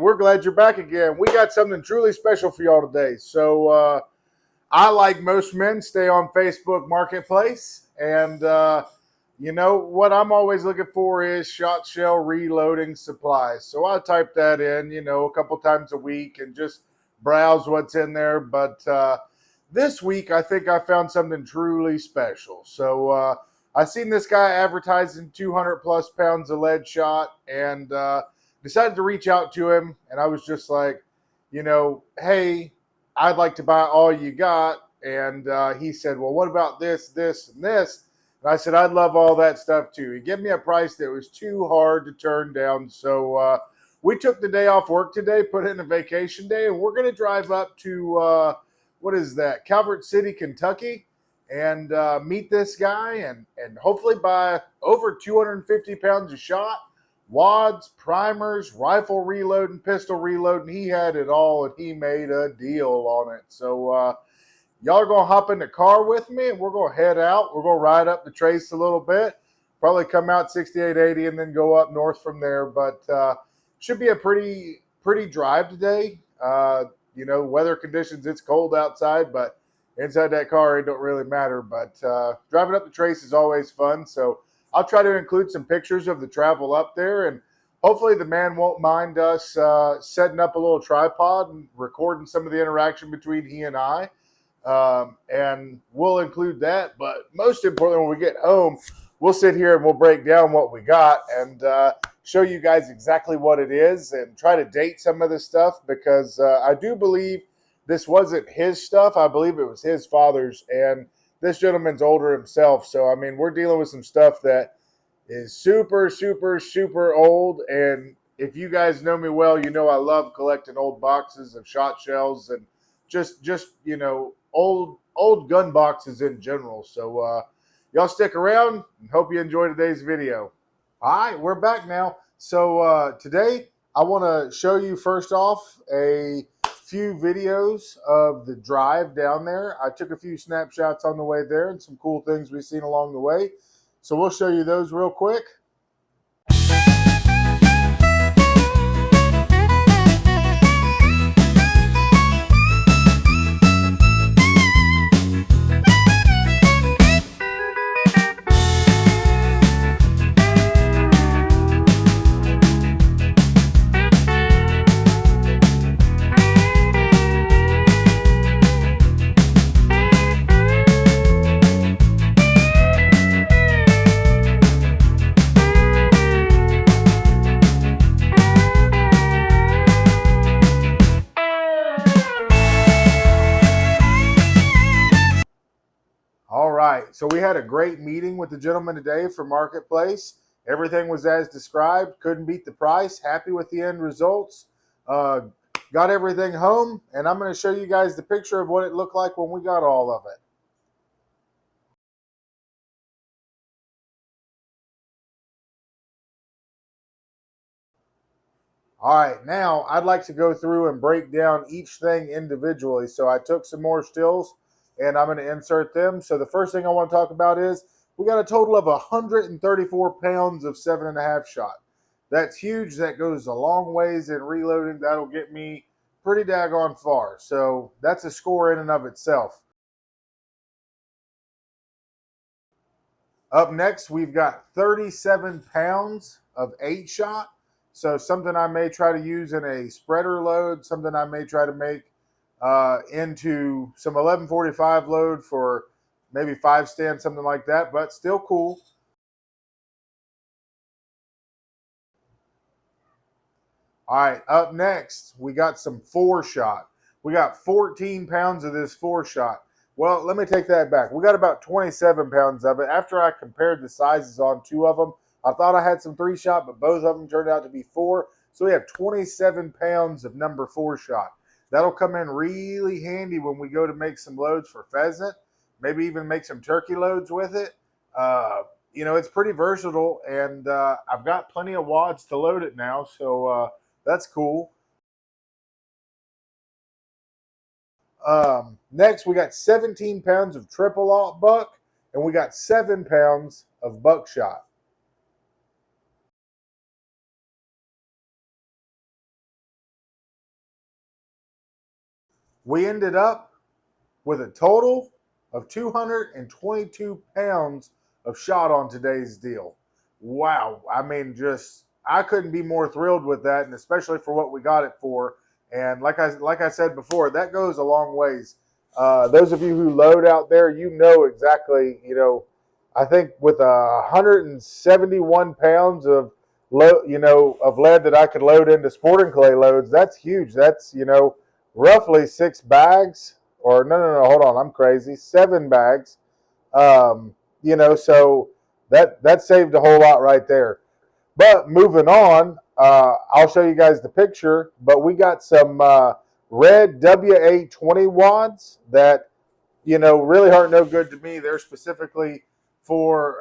we're glad you're back again. We got something truly special for y'all today. So I, like most men, stay on Facebook Marketplace. And you know what I'm always looking for is shot shell reloading supplies. So I type that in, a couple times a week and just browse what's in there. But this week, I think I found something truly special. So I seen this guy advertising 200 plus pounds of lead shot and decided to reach out to him. And I was just like, hey, I'd like to buy all you got. And he said, well, what about this, this, and this? And I said, I'd love all that stuff too. He gave me a price that was too hard to turn down. So we took the day off work today, put in a vacation day, and we're going to drive up to, what is that, Calvert City, Kentucky, and meet this guy and hopefully buy over 250 pounds of shot, wads, primers, rifle reload, and pistol reload. And he had it all, and he made a deal on it. So y'all are going to hop in the car with me, and we're going to head out. We're going to ride up the trace a little bit, probably come out 6880 and then go up north from there. But should be a pretty drive today. Weather conditions, it's cold outside, but inside that car, it don't really matter. But driving up the trace is always fun. So I'll try to include some pictures of the travel up there, and hopefully the man won't mind us setting up a little tripod and recording some of the interaction between he and I. And we'll include that. But most importantly, when we get home, we'll sit here and we'll break down what we got and show you guys exactly what it is and try to date some of this stuff, because I do believe this wasn't his stuff. I believe it was his father's, and this gentleman's older himself. So, I mean, we're dealing with some stuff that is super, super, super old. And if you guys know me well, you know I love collecting old boxes of shot shells and just old gun boxes in general. So y'all stick around and hope you enjoy today's video. All right, we're back now. So today I want to show you first off a few videos of the drive down there. I took a few snapshots on the way there and some cool things we've seen along the way. So we'll show you those real quick. All right, so we had a great meeting with the gentleman today for Marketplace. Everything was as described. Couldn't beat the price. Happy with the end results. Got everything home, and I'm going to show you guys the picture of what it looked like when we got all of it. All right, now I'd like to go through and break down each thing individually. So I took some more stills and I'm going to insert them. So the first thing I want to talk about is we got a total of 134 pounds of 7.5 shot. That's huge. That goes a long ways in reloading. That'll get me pretty daggone far. So that's a score in and of itself. Up next, we've got 37 pounds of 8 shot. So something I may try to use in a spreader load, something I may try to make into some 1145 load for maybe 5 stand, something like that, but still cool. All right, up next, we got some 4 shot. We got 14 pounds of this 4 shot. Well, let me take that back. We got about 27 pounds of it. After I compared the sizes on 2 of them, I thought I had some 3 shot, but both of them turned out to be 4. So we have 27 pounds of number 4 shot. That'll come in really handy when we go to make some loads for pheasant, maybe even make some turkey loads with it. It's pretty versatile, and I've got plenty of wads to load it now, so that's cool. Next, we got 17 pounds of triple aught buck, and we got 7 pounds of buckshot. We ended up with a total of 222 pounds of shot on today's deal. Wow. I mean, just I couldn't be more thrilled with that, and especially for what we got it for. And like I said before, that goes a long ways. Those of you who load out there, you know exactly. I think with 171 pounds of of lead that I could load into sporting clay loads, that's huge. That's roughly 6 bags, or no, hold on, I'm crazy. 7 bags. Um, so that saved a whole lot right there. But moving on, I'll show you guys the picture. But we got some red WA20 wads that really aren't no good to me. They're specifically for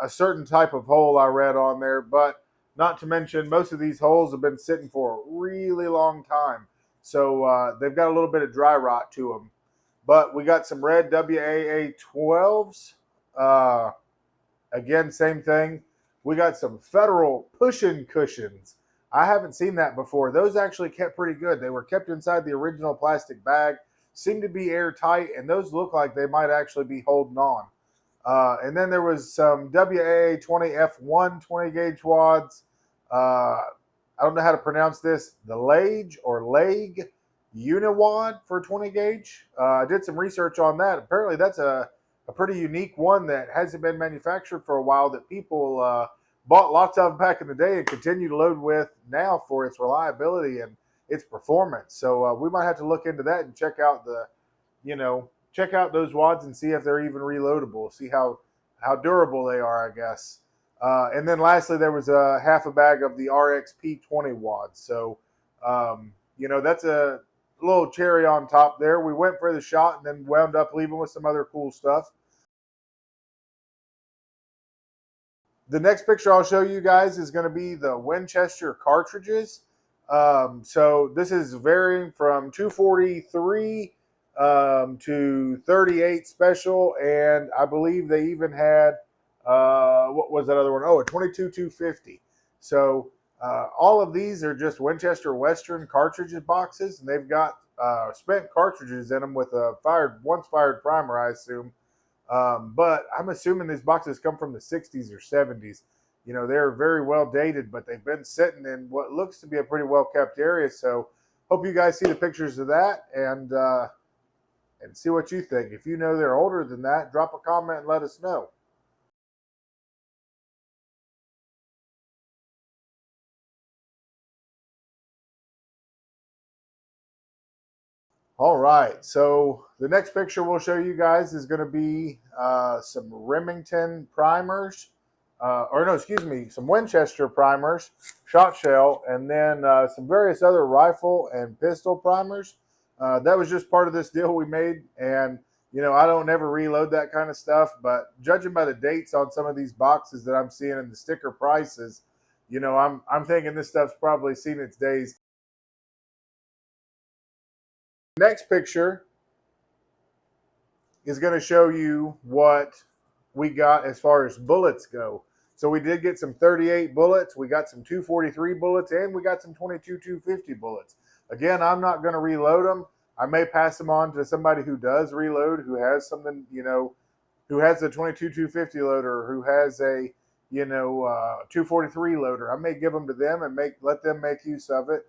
a certain type of hole I read on there. But not to mention, most of these holes have been sitting for a really long time. So they've got a little bit of dry rot to them. But we got some red WAA12s. Again, same thing. We got some Federal push-in cushions. I haven't seen that before. Those actually kept pretty good. They were kept inside the original plastic bag, seemed to be airtight, and those look like they might actually be holding on. And then there was some WAA20F1 20 gauge wads. I don't know how to pronounce this. The Lage or Leg Uniwad for 20 gauge. I did some research on that. Apparently, that's a pretty unique one that hasn't been manufactured for a while, that people bought lots of back in the day and continue to load with now for its reliability and its performance. So we might have to look into that and check out check out those wads and see if they're even reloadable, see how durable they are, I guess. And then lastly, there was a half a bag of the RXP20 wads. So, that's a little cherry on top there. We went for the shot and then wound up leaving with some other cool stuff. The next picture I'll show you guys is going to be the Winchester cartridges. So this is varying from 243 to 38 special, and I believe they even had what was that other one? Oh, a 22 250. So all of these are just Winchester Western cartridges boxes, and they've got spent cartridges in them with a once fired primer, I assume. But I'm assuming these boxes come from the 60s or 70s. They're very well dated, but they've been sitting in what looks to be a pretty well kept area. So hope you guys see the pictures of that and see what you think. If you know they're older than that, drop a comment and let us know. All right, so the next picture we'll show you guys is going to be some Remington primers, or no, excuse me, some Winchester primers, shot shell, and then some various other rifle and pistol primers. That was just part of this deal we made, and I don't ever reload that kind of stuff, but judging by the dates on some of these boxes that I'm seeing and the sticker prices, I'm thinking this stuff's probably seen its days. Next picture is going to show you what we got as far as bullets go. So we did get some 38 bullets, we got some 243 bullets, and we got some 22 250 bullets. Again, I'm not going to reload them. I may pass them on to somebody who does reload, who has something, who has a 22 250 loader, who has a 243 loader. I may give them to them and let them make use of it.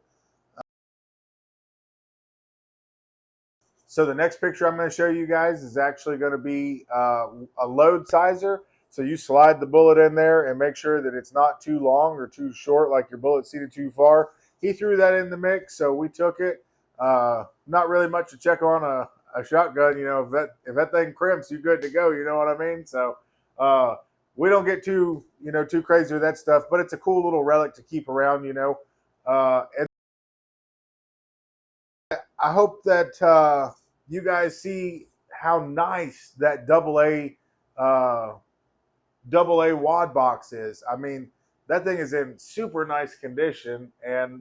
So the next picture I'm going to show you guys is actually going to be a load sizer. So you slide the bullet in there and make sure that it's not too long or too short, like your bullet seated too far. He threw that in the mix, so we took it. Not really much to check on a shotgun. If that thing crimps, you're good to go. You know what I mean? So we don't get too crazy with that stuff, but it's a cool little relic to keep around. And I hope that you guys see how nice that double A wad box is. I mean, that thing is in super nice condition, and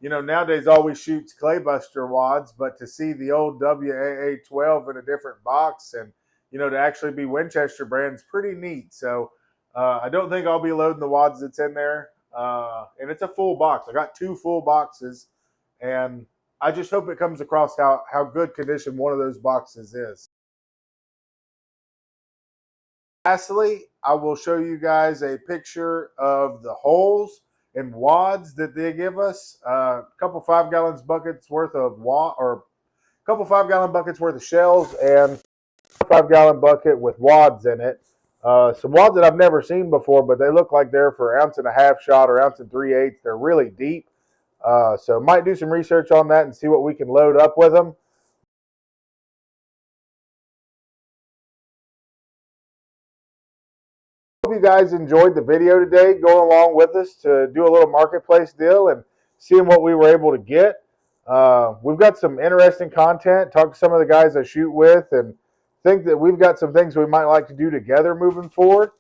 nowadays always shoots Claybuster wads, but to see the old WAA12 in a different box and to actually be Winchester brand's pretty neat. So I don't think I'll be loading the wads that's in there, and it's a full box. I got 2 full boxes, and I just hope it comes across how good condition one of those boxes is. Lastly, I will show you guys a picture of the holes and wads that they give us. A couple 5 gallons buckets worth of wad, or a couple 5 gallon buckets worth of shells, and a 5 gallon bucket with wads in it. Some wads that I've never seen before, but they look like they're for 1.5 ounce shot or 1 3/8. They're really deep. So might do some research on that and see what we can load up with them. Hope you guys enjoyed the video today, going along with us to do a little marketplace deal and seeing what we were able to get. We've got some interesting content. Talk to some of the guys I shoot with, and think that we've got some things we might like to do together moving forward.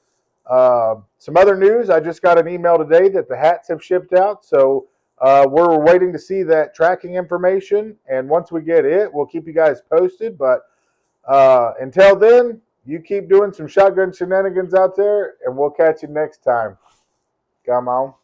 Some other news: I just got an email today that the hats have shipped out, so we're waiting to see that tracking information. And once we get it, we'll keep you guys posted. But until then, you keep doing some shotgun shenanigans out there, and we'll catch you next time. Come on.